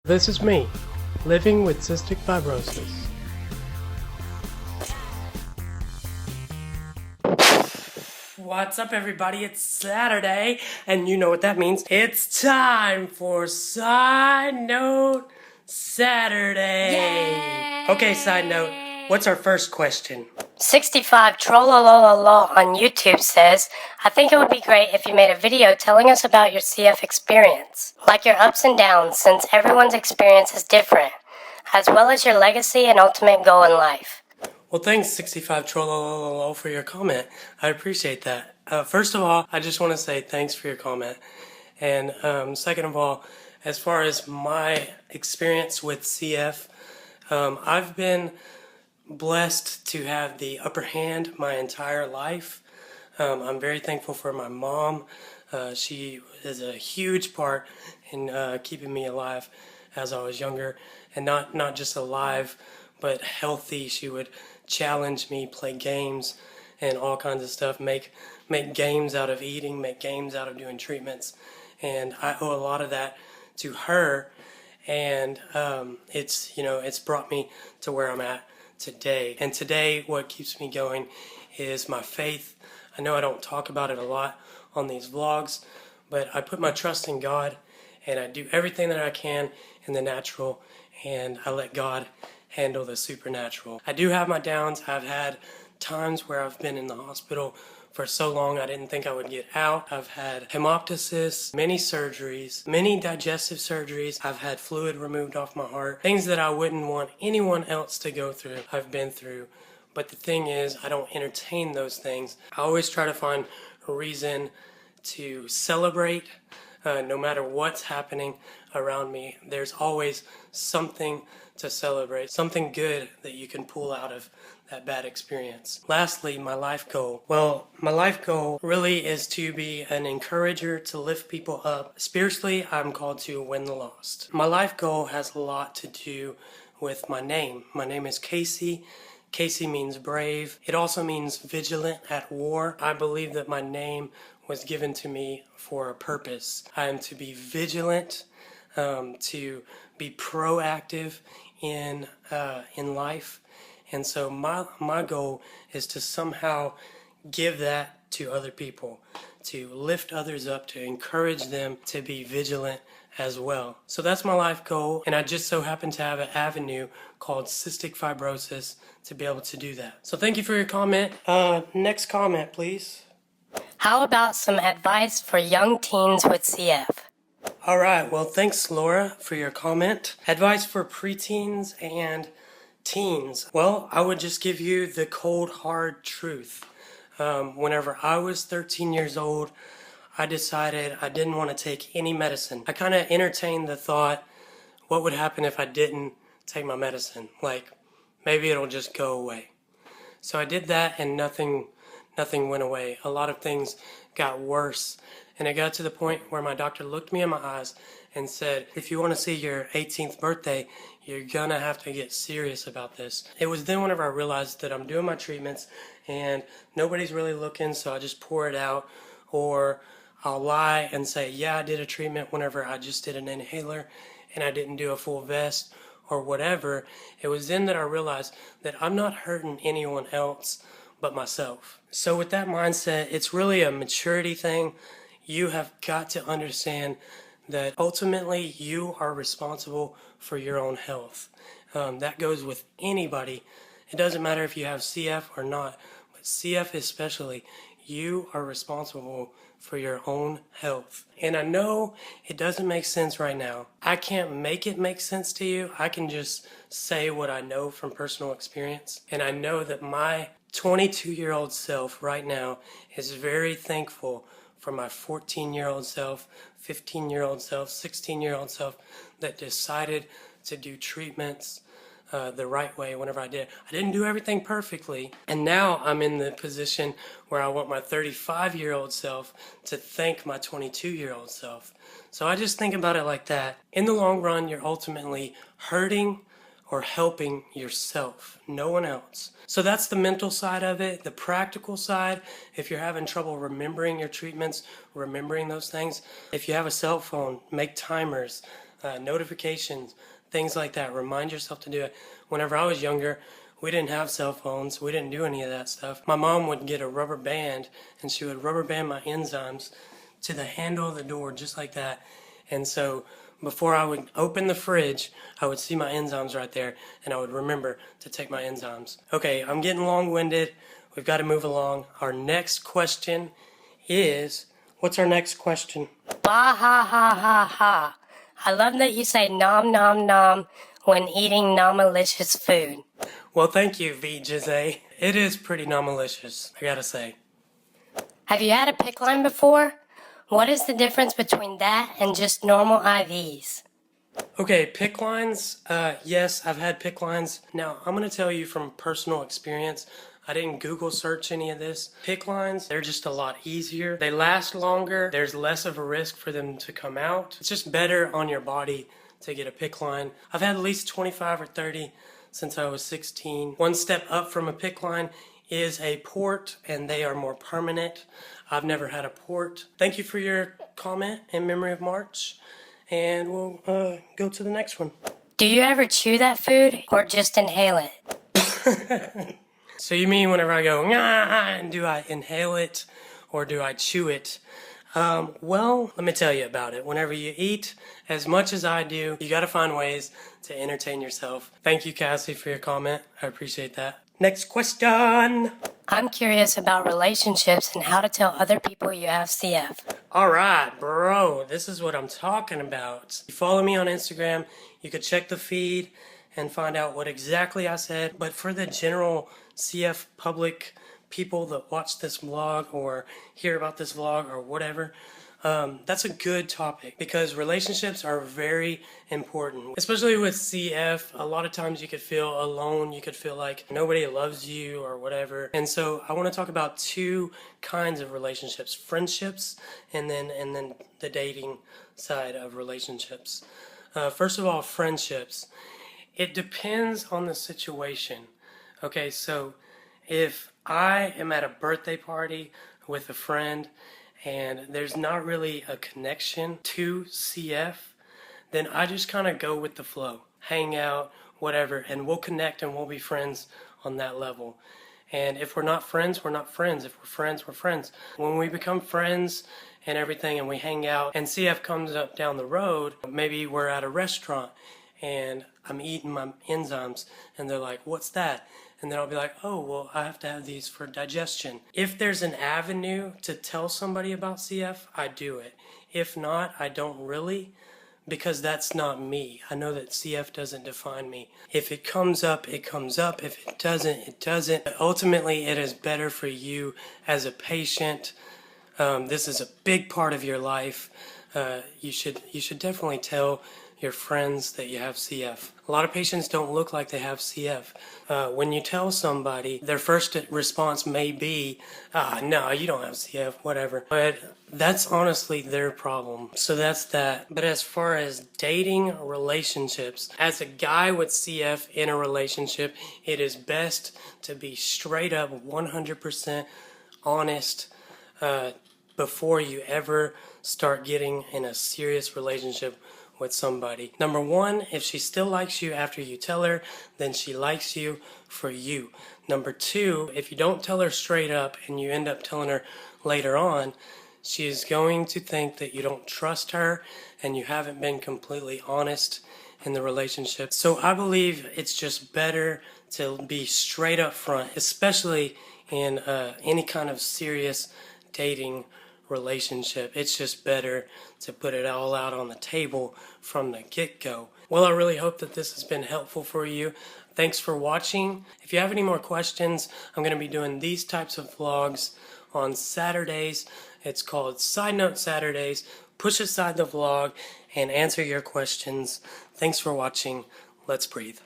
This is me, living with cystic fibrosis. What's up, everybody? It's Saturday, and you know what that means. It's time for Side Note Saturday. Yay! Okay, side note, what's our first question? 65 Trollolololo on YouTube says, I think it would be great if you made a video telling us about your CF experience, like your ups and downs, since everyone's experience is different, as well as your legacy and ultimate goal in life. Well, thanks, 65 Trollolololo, for your comment. I appreciate that. First of all, I just want to say thanks for your comment. And second of all, as far as my experience with CF, I've been blessed to have the upper hand my entire life. I'm very thankful for my mom. She is a huge part in keeping me alive as I was younger, and not just alive, but healthy. She would challenge me, play games, and all kinds of stuff. Make games out of eating, make games out of doing treatments, and I owe a lot of that to her. And it's brought me to where I'm at today. And today, what keeps me going is my faith. I know I don't talk about it a lot on these vlogs, but I put my trust in God, and I do everything that I can in the natural, and I let God handle the supernatural. I do have my downs. I've had times where I've been in the hospital for so long I didn't think I would get out. I've had hemoptysis, many surgeries, many digestive surgeries. I've had fluid removed off my heart. Things that I wouldn't want anyone else to go through, I've been through. But the thing is, I don't entertain those things. I always try to find a reason to celebrate. No matter what's happening around me, there's always something to celebrate, something good that you can pull out of that bad experience. Lastly, my life goal. Well, my life goal really is to be an encourager, to lift people up. Spiritually, I'm called to win the lost. My life goal has a lot to do with my name. My name is Casey. Casey means brave. It also means vigilant at war. I believe that my name was given to me for a purpose. I am to be vigilant, to be proactive in life. And so my goal is to somehow give that to other people, to lift others up, to encourage them to be vigilant as well. So that's my life goal, and I just so happen to have an avenue called cystic fibrosis to be able to do that. So thank you for your comment. Next comment, please. How about some advice for young teens with CF? All right, well, thanks, Laura, for your comment. Advice for preteens and teens. Well, I would just give you the cold, hard truth. Whenever I was 13 years old, I decided I didn't want to take any medicine. I kind of entertained the thought, what would happen if I didn't take my medicine? Like, maybe it'll just go away. So I did that, and nothing went away. A lot of things got worse, and it got to the point where my doctor looked me in my eyes and said, if you want to see your 18th birthday, you're gonna have to get serious about this. It was then whenever I realized that I'm doing my treatments and nobody's really looking, so I just pour it out, or I'll lie and say, yeah, I did a treatment whenever I just did an inhaler and I didn't do a full vest or whatever. It was then that I realized that I'm not hurting anyone else but myself. So with that mindset, it's really a maturity thing. You have got to understand that ultimately you are responsible for your own health. That goes with anybody. It doesn't matter if you have CF or not, but CF especially, you are responsible for your own health. And I know it doesn't make sense right now. I can't make it make sense to you. I can just say what I know from personal experience. And I know that my 22-year-old self right now is very thankful for my 14-year-old self, 15-year-old self, 16-year-old self that decided to do treatments the right way whenever I did. I didn't do everything perfectly, and now I'm in the position where I want my 35-year-old self to thank my 22-year-old self. So I just think about it like that. In the long run, you're ultimately hurting or helping yourself, no one else. So that's the mental side of it. The practical side, if you're having trouble remembering your treatments, remembering those things, if you have a cell phone, make timers. notifications, things like that. Remind yourself to do it. Whenever I was younger, we didn't have cell phones. We didn't do any of that stuff. My mom would get a rubber band and she would rubber band my enzymes to the handle of the door just like that. And so before I would open the fridge, I would see my enzymes right there and I would remember to take my enzymes. Okay, I'm getting long-winded. We've got to move along. Our next question is, what's our next question? Bah ha ha ha ha. I love that you say nom nom nom when eating non-malicious food. Well, thank you, V. Jose. It is pretty non-malicious, I gotta say. Have you had a PICC line before? What is the difference between that and just normal IVs? Okay, PICC lines. Yes, I've had PICC lines. Now, I'm going to tell you from personal experience. I didn't Google search any of this. PICC lines, they're just a lot easier. They last longer. There's less of a risk for them to come out. It's just better on your body to get a PICC line. I've had at least 25 or 30 since I was 16. One step up from a PICC line is a port, and they are more permanent. I've never had a port. Thank you for your comment in memory of March, and we'll go to the next one. Do you ever chew that food or just inhale it? So you mean whenever I go, nah, do I inhale it or do I chew it? Well, let me tell you about it. Whenever you eat as much as I do, you got to find ways to entertain yourself. Thank you, Cassie, for your comment. I appreciate that. Next question. I'm curious about relationships and how to tell other people you have CF. All right, bro, this is what I'm talking about. You follow me on Instagram, you could check the feed and find out what exactly I said. But for the general CF public people that watch this vlog or hear about this vlog or whatever, that's a good topic because relationships are very important, especially with CF. A lot of times you could feel alone, you could feel like nobody loves you or whatever. And so I want to talk about two kinds of relationships: friendships and then the dating side of relationships. First of all, friendships. It depends on the situation. Okay, so if I am at a birthday party with a friend and there's not really a connection to CF, then I just kind of go with the flow, hang out, whatever, and we'll connect and we'll be friends on that level. And if we're not friends, we're not friends. If we're friends, we're friends. When we become friends and everything and we hang out and CF comes up down the road, maybe we're at a restaurant and I'm eating my enzymes and they're like, what's that? And then I'll be like, oh, well, I have to have these for digestion. If there's an avenue to tell somebody about CF, I do it. If not, I don't really, because that's not me. I know that CF doesn't define me. If it comes up, it comes up. If it doesn't, it doesn't. But ultimately, it is better for you as a patient. This is a big part of your life. You should definitely tell your friends that you have CF. A lot of patients don't look like they have CF. When you tell somebody, their first response may be, no, you don't have CF, whatever. But that's honestly their problem. So that's that. But as far as dating relationships, as a guy with CF in a relationship, it is best to be straight up 100% honest before you ever start getting in a serious relationship with somebody. Number one, if she still likes you after you tell her, then she likes you for you. Number two, if you don't tell her straight up and you end up telling her later on, she is going to think that you don't trust her and you haven't been completely honest in the relationship. So I believe it's just better to be straight up front, especially in any kind of serious dating relationship. It's just better to put it all out on the table from the get-go. Well, I really hope that this has been helpful for you. Thanks for watching. If you have any more questions, I'm going to be doing these types of vlogs on Saturdays. It's called Side Note Saturdays. Push aside the vlog and answer your questions. Thanks for watching. Let's breathe.